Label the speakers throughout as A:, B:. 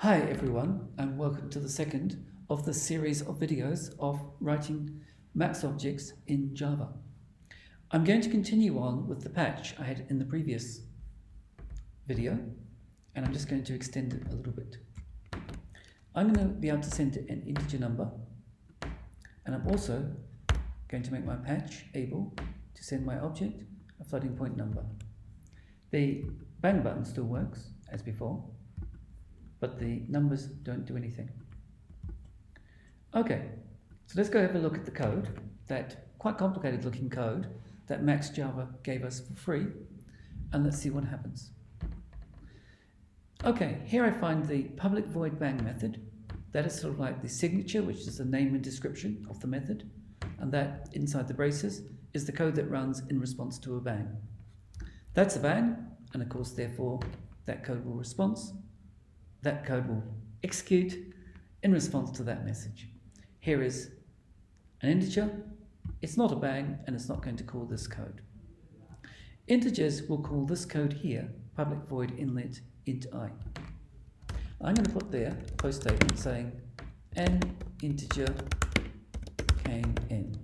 A: Hi everyone, and welcome to the second of the series of videos of writing Max objects in Java. I'm going to continue on with the patch I had in the previous video, and I'm just going to extend it a little bit. I'm going to be able to send an integer number, and I'm also going to make my patch able to send my object a floating point number. The bang button still works as before, but the numbers don't do anything. Okay, so let's go have a look at the code, that quite complicated looking code that Max Java gave us for free, and let's see what happens. Okay, here I find the public void bang method. That is sort of like the signature, which is the name and description of the method, and that inside the braces is the code that runs in response to a bang. That's a bang, and of course therefore that code will execute in response to that message. Here is an integer. It's not a bang, and it's not going to call this code. Integers will call this code here, public void inlet int I. I'm going to put there a post statement saying an integer came in.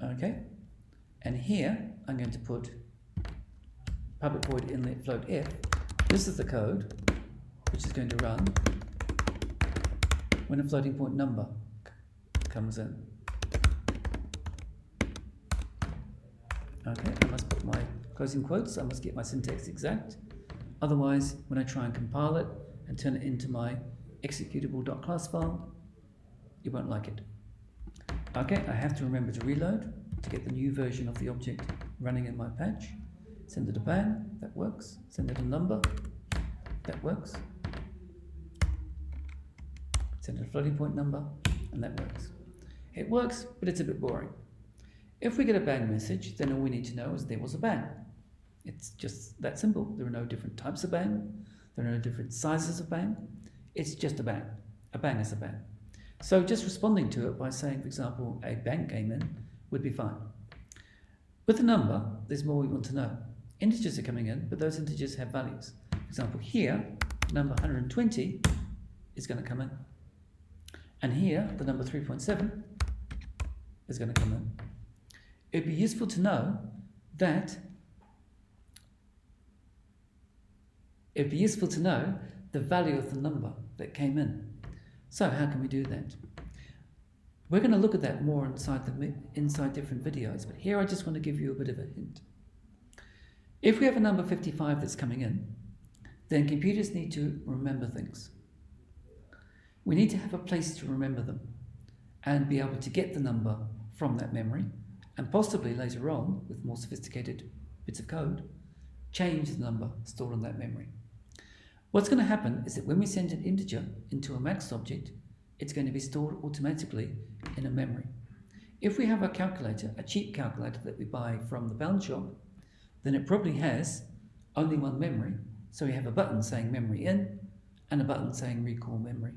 A: Okay, and here I'm going to put public void inlet float f. This is the code which is going to run when a floating point number comes in. Okay, I must put my closing quotes, I must get my syntax exact. Otherwise, when I try and compile it and turn it into my executable.class file, you won't like it. Okay, I have to remember to reload to get the new version of the object running in my patch. Send it a bang, that works. Send it a number, that works. Send it a floating point number, and that works. It works, but it's a bit boring. If we get a bang message, then all we need to know is there was a bang. It's just that simple. There are no different types of bang. There are no different sizes of bang. It's just a bang. A bang is a bang. So just responding to it by saying, for example, a bang came in would be fine. With a number, there's more we want to know. Integers are coming in, but those integers have values. For example, here, number 120 is going to come in. And here, the number 3.7 is going to come in. It'd be useful to know that the value of the number that came in. So how can we do that? We're going to look at that more inside different videos, but here I just want to give you a bit of a hint. If we have a number 55 that's coming in, then computers need to remember things. We need to have a place to remember them and be able to get the number from that memory, and possibly later on, with more sophisticated bits of code, change the number stored in that memory. What's going to happen is that when we send an integer into a Max object, it's going to be stored automatically in a memory. If we have a calculator, a cheap calculator that we buy from the pound shop, then it probably has only one memory, so we have a button saying memory in and a button saying recall memory.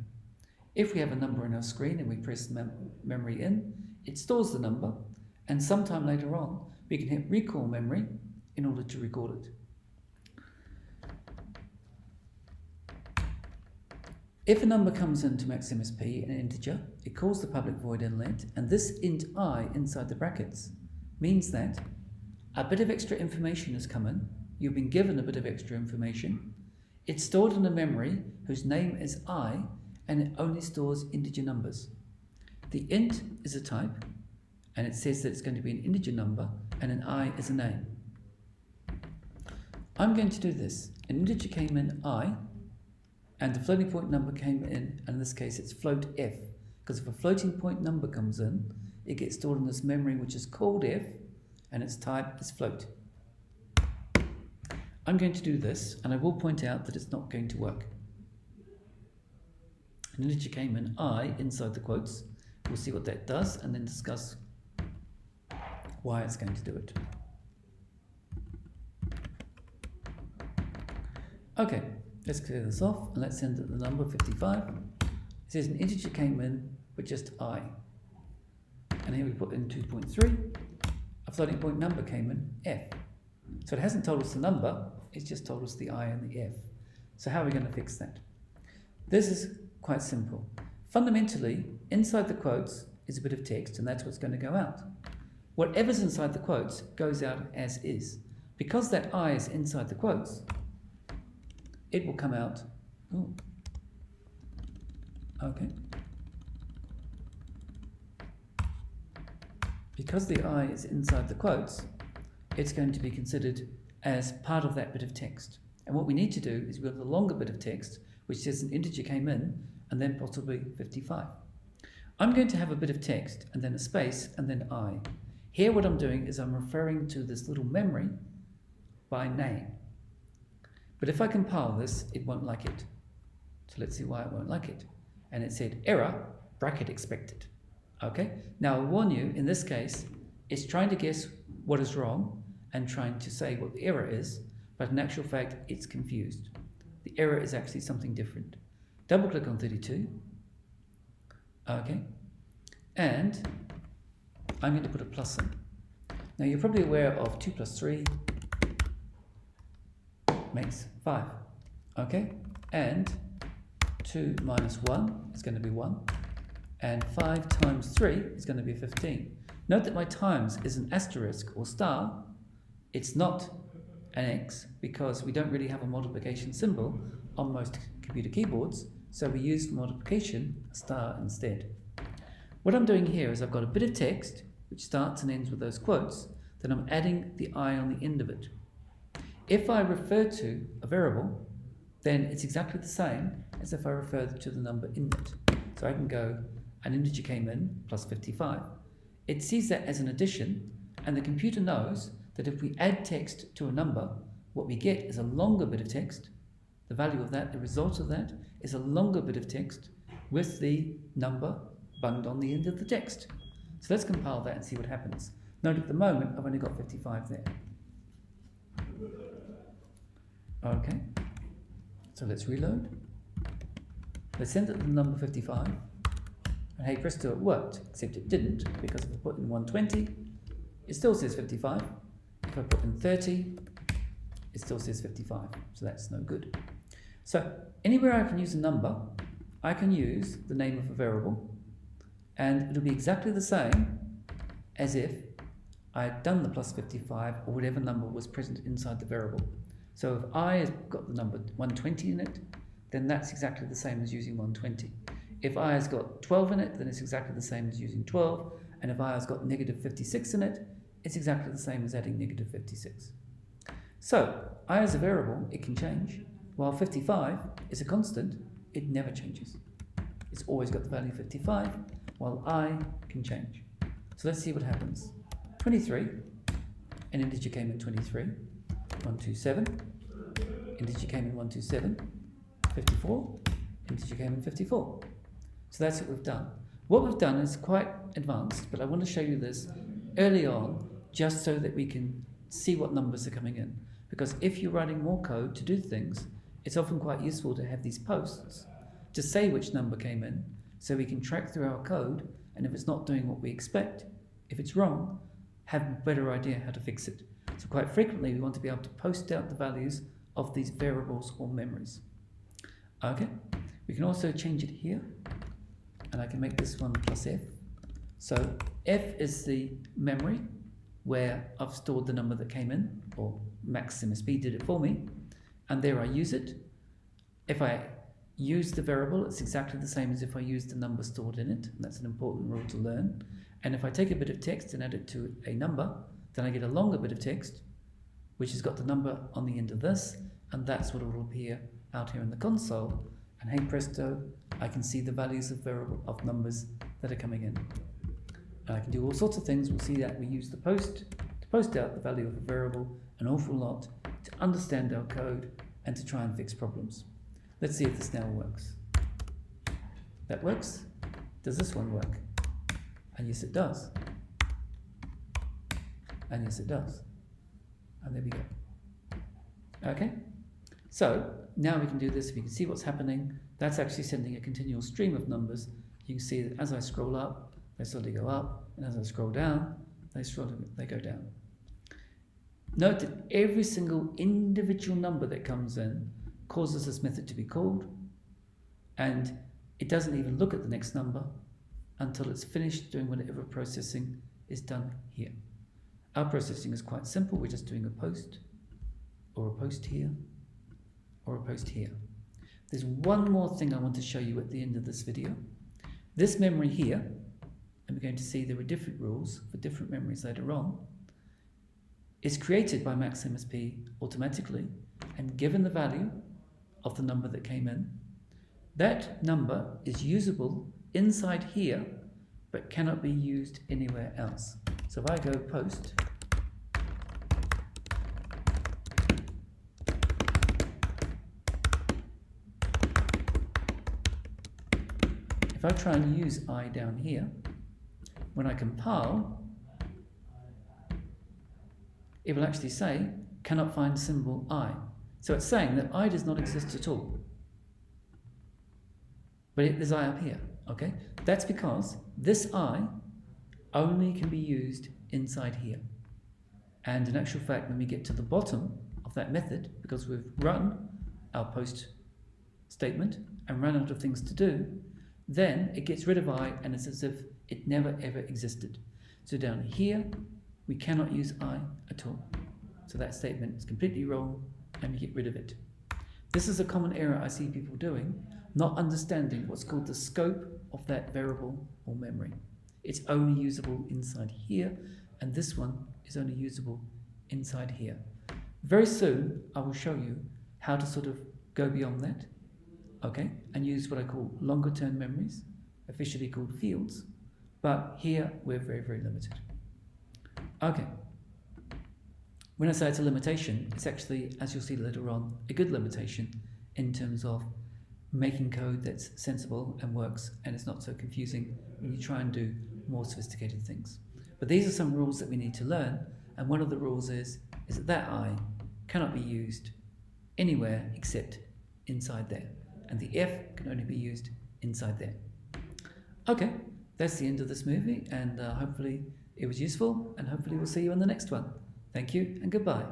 A: If we have a number on our screen and we press memory in, it stores the number, and sometime later on we can hit recall memory in order to record it. If a number comes into MaxMSP, an integer, it calls the public void inlet, and this int I inside the brackets means that a bit of extra information has come in. You've been given a bit of extra information. It's stored in a memory whose name is I, and it only stores integer numbers. The int is a type, and it says that it's going to be an integer number, and an I is a name. I'm going to do this. An integer came in I, and the floating point number came in, and in this case it's float f, because if a floating point number comes in, it gets stored in this memory which is called f, and its type is float. I'm going to do this, and I will point out that it's not going to work. An integer came in I inside the quotes. We'll see what that does, and then discuss why it's going to do it. Okay, let's clear this off, and let's send it the number 55. It says an integer came in with just I. And here we put in 2.3. A floating point number came in f. So it hasn't told us the number, it's just told us the I and the f. So how are we going to fix that? This is quite simple. Fundamentally, inside the quotes is a bit of text, and that's what's going to go out. Whatever's inside the quotes goes out as is. Because that I is inside the quotes, it will come out. Ooh. Okay. Because the I is inside the quotes, it's going to be considered as part of that bit of text. And what we need to do is we have the longer bit of text, which says an integer came in, and then possibly 55. I'm going to have a bit of text, and then a space, and then I. Here what I'm doing is I'm referring to this little memory by name. But if I compile this, it won't like it. So let's see why it won't like it. And it said error, bracket expected. Okay? Now I'll warn you, in this case, it's trying to guess what is wrong and trying to say what the error is, but in actual fact, it's confused. The error is actually something different. Double click on 32. Okay. And I'm going to put a plus in. Now you're probably aware of 2 plus 3 makes 5. Okay. And 2 minus 1 is going to be 1. And 5 times 3 is going to be 15. Note that my times is an asterisk or star. It's not an X because we don't really have a multiplication symbol on most computer keyboards, so we use for multiplication a star instead. What I'm doing here is I've got a bit of text which starts and ends with those quotes, then I'm adding the I on the end of it. If I refer to a variable, then it's exactly the same as if I refer to the number in it. So I can go, an integer came in plus 55. It sees that as an addition, and the computer knows that if we add text to a number, what we get is a longer bit of text. The value of that, the result of that, is a longer bit of text with the number bunged on the end of the text. So let's compile that and see what happens. Note at the moment I've only got 55 there. Okay, so let's reload. Let's send it the number 55. And hey presto, it worked, except it didn't, because if I put in 120, it still says 55. If I put in 30, it still says 55, so that's no good. So anywhere I can use a number, I can use the name of a variable, and it'll be exactly the same as if I had done the plus 55 or whatever number was present inside the variable. So if I has got the number 120 in it, then that's exactly the same as using 120. If I has got 12 in it, then it's exactly the same as using 12. And if I has got negative 56 in it, it's exactly the same as adding negative 56. So I as a variable, it can change. While 55 is a constant, it never changes. It's always got the value 55, while I can change. So let's see what happens. 23, an integer came in 23. 127, integer came in 127. 54, integer came in 54. So that's what we've done. What we've done is quite advanced, but I want to show you this early on just so that we can see what numbers are coming in. Because if you're writing more code to do things, it's often quite useful to have these posts to say which number came in so we can track through our code, and if it's not doing what we expect, if it's wrong, have a better idea how to fix it. So quite frequently we want to be able to post out the values of these variables or memories. Okay, we can also change it here, and I can make this one plus F. So F is the memory where I've stored the number that came in, or Max MSB did it for me, and there I use it. If I use the variable, it's exactly the same as if I use the number stored in it, and that's an important rule to learn. And if I take a bit of text and add it to a number, then I get a longer bit of text, which has got the number on the end of this, and that's what will appear out here in the console. And hey presto, I can see the values of numbers that are coming in. And I can do all sorts of things. We'll see that we use the post to post out the value of a variable an awful lot to understand our code and to try and fix problems. Let's see if this now works. That works. Does this one work? And yes, it does. And yes, it does. And there we go. Okay. So now we can do this. If you can see what's happening, that's actually sending a continual stream of numbers. You can see that as I scroll up, they slowly go up, and as I scroll down, they go down. Note that every single individual number that comes in causes this method to be called, and it doesn't even look at the next number until it's finished doing whatever processing is done here. Our processing is quite simple. We're just doing a post, or a post here, or a post here. There's one more thing I want to show you at the end of this video. This memory here, and we're going to see there are different rules for different memories later on, is created by MaxMSP automatically, and given the value of the number that came in, that number is usable inside here, but cannot be used anywhere else. So if I go post, if I try and use I down here, when I compile, it will actually say, cannot find symbol I. So it's saying that I does not exist at all. But there's I up here, okay? That's because this I only can be used inside here. And in actual fact, when we get to the bottom of that method, because we've run our post statement and run out of things to do, then it gets rid of I, and it's as if it never ever existed. So down here, we cannot use I at all. So that statement is completely wrong, and we get rid of it. This is a common error I see people doing, not understanding what's called the scope of that variable or memory. It's only usable inside here, and this one is only usable inside here. Very soon, I will show you how to sort of go beyond that, okay, and use what I call longer term memories, officially called fields, but here we're very, very limited. Okay. When I say it's a limitation, it's actually, as you'll see later on, a good limitation in terms of making code that's sensible and works, and it's not so confusing when you try and do more sophisticated things. But these are some rules that we need to learn, and one of the rules is that I cannot be used anywhere except inside there, and the F can only be used inside there. Okay, that's the end of this movie, and hopefully it was useful, and hopefully we'll see you in the next one. Thank you and goodbye.